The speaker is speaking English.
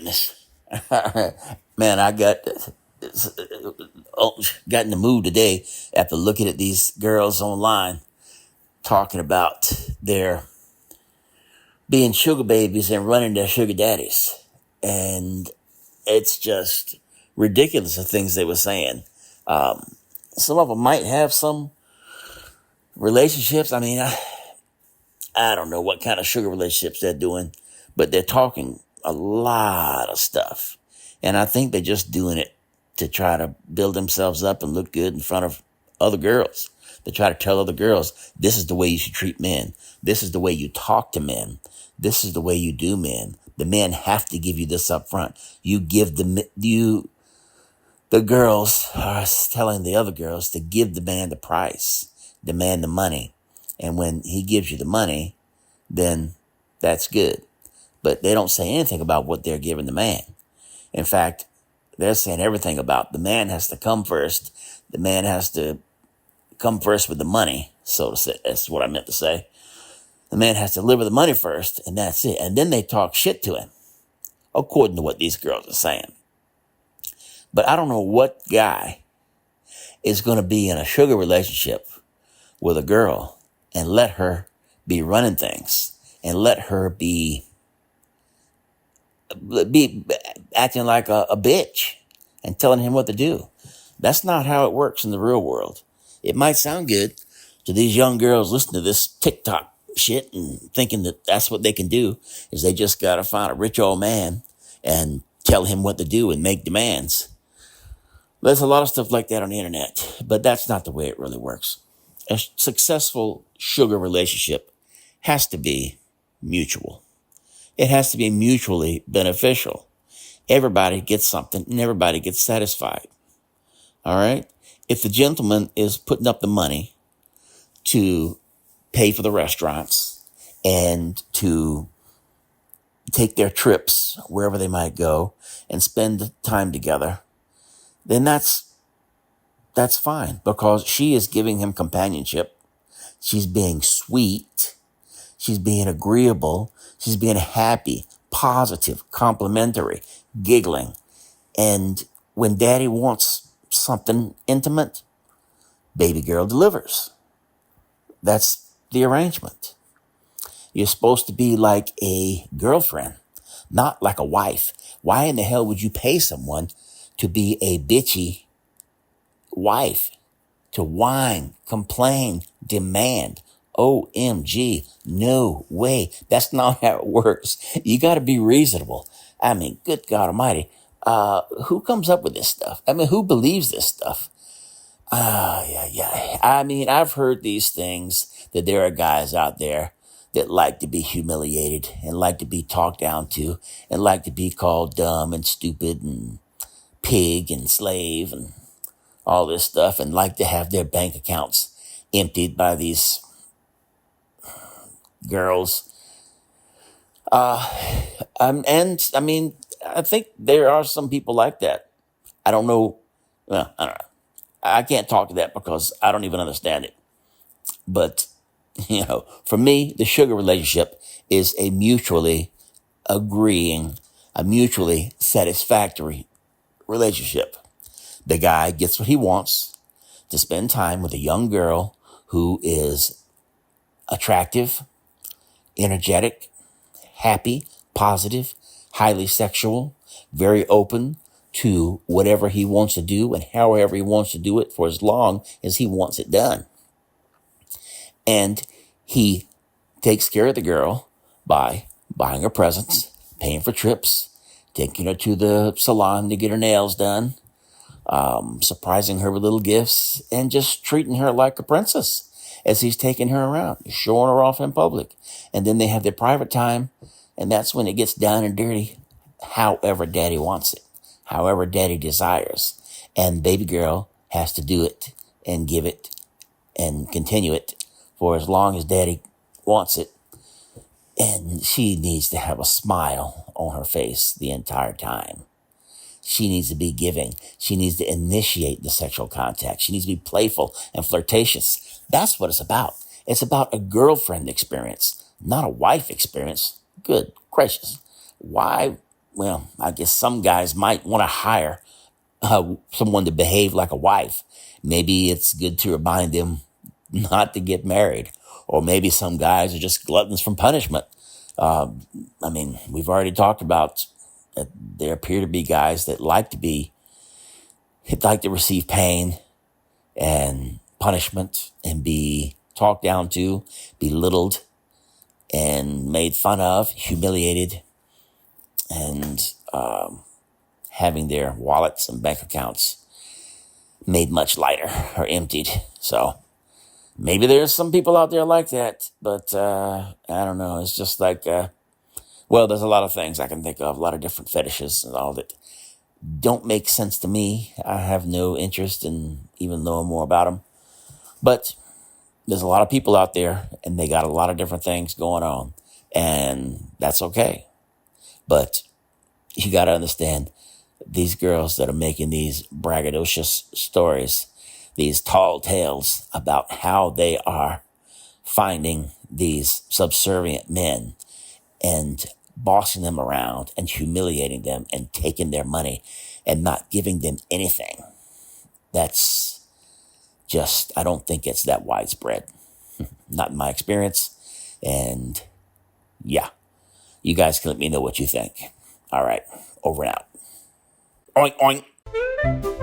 goodness. Man, I got in the mood today after looking at these girls online talking about their being sugar babies and running their sugar daddies. And it's just ridiculous the things they were saying. Some of them might have some relationships. I mean, I don't know what kind of sugar relationships they're doing, but they're talking a lot of stuff. And I think they're just doing it to try to build themselves up and look good in front of other girls. They try to tell other girls, this is the way you should treat men. This is the way you talk to men. This is the way you do men. The men have to give you this up front. The girls are telling the other girls to give the man the price, the man the money. And when he gives you the money, then that's good. But they don't say anything about what they're giving the man. In fact, they're saying everything about the man has to come first. The man has to come first with the money, so to say. That's what I meant to say. The man has to deliver the money first, and that's it. And then they talk shit to him, according to what these girls are saying. But I don't know what guy is going to be in a sugar relationship with a girl and let her be running things and let her be acting like a bitch and telling him what to do. That's not how it works in the real world. It might sound good to these young girls listening to this TikTok shit and thinking that that's what they can do, is they just got to find a rich old man and tell him what to do and make demands. There's a lot of stuff like that on the internet, but that's not the way it really works. A successful sugar relationship has to be mutual. It has to be mutually beneficial. Everybody gets something and everybody gets satisfied. All right? If the gentleman is putting up the money to pay for the restaurants and to take their trips wherever they might go and spend time together, then that's fine, because she is giving him companionship. She's being sweet. She's being agreeable. She's being happy, positive, complimentary, giggling. And when daddy wants something intimate, baby girl delivers. That's the arrangement. You're supposed to be like a girlfriend, not like a wife. Why in the hell would you pay someone to be a bitchy wife? To whine, complain, demand. OMG, no way. That's not how it works. You got to be reasonable. I mean, good God Almighty. Who comes up with this stuff? I mean, who believes this stuff? Yeah. I mean, I've heard these things, that there are guys out there that like to be humiliated and like to be talked down to and like to be called dumb and stupid and pig and slave and all this stuff, and like to have their bank accounts emptied by these girls. And I mean, I think there are some people like that. I don't know. Well, I don't know. I can't talk to that because I don't even understand it. But, for me, the sugar relationship is a mutually agreeing, a mutually satisfactory relationship. The guy gets what he wants, to spend time with a young girl who is attractive, energetic, happy, positive, highly sexual, very open to whatever he wants to do and however he wants to do it, for as long as he wants it done. And he takes care of the girl by buying her presents, paying for trips, taking her to the salon to get her nails done, surprising her with little gifts, and just treating her like a princess as he's taking her around, showing her off in public. And then they have their private time, and that's when it gets down and dirty, however daddy wants it, however daddy desires. And baby girl has to do it and give it and continue it for as long as daddy wants it. And she needs to have a smile on her face the entire time. She needs to be giving. She needs to initiate the sexual contact. She needs to be playful and flirtatious. That's what it's about. It's about a girlfriend experience, not a wife experience. Good gracious. Why well, I guess some guys might want to hire someone to behave like a wife. Maybe it's good to remind them not to get married. Or maybe some guys are just gluttons from punishment. I mean, we've already talked about that there appear to be guys that like to receive pain and punishment and be talked down to, belittled, and made fun of, humiliated, and having their wallets and bank accounts made much lighter or emptied. So maybe there's some people out there like that, but I don't know. It's just like, well, there's a lot of things I can think of, a lot of different fetishes and all that don't make sense to me. I have no interest in even knowing more about them. But there's a lot of people out there and they got a lot of different things going on. And that's okay. But you got to understand these girls that are making these braggadocious stories, these tall tales about how they are finding these subservient men and bossing them around and humiliating them and taking their money and not giving them anything. That's just, I don't think it's that widespread. Not in my experience. And yeah, you guys can let me know what you think. All right, over and out. Oink, oink.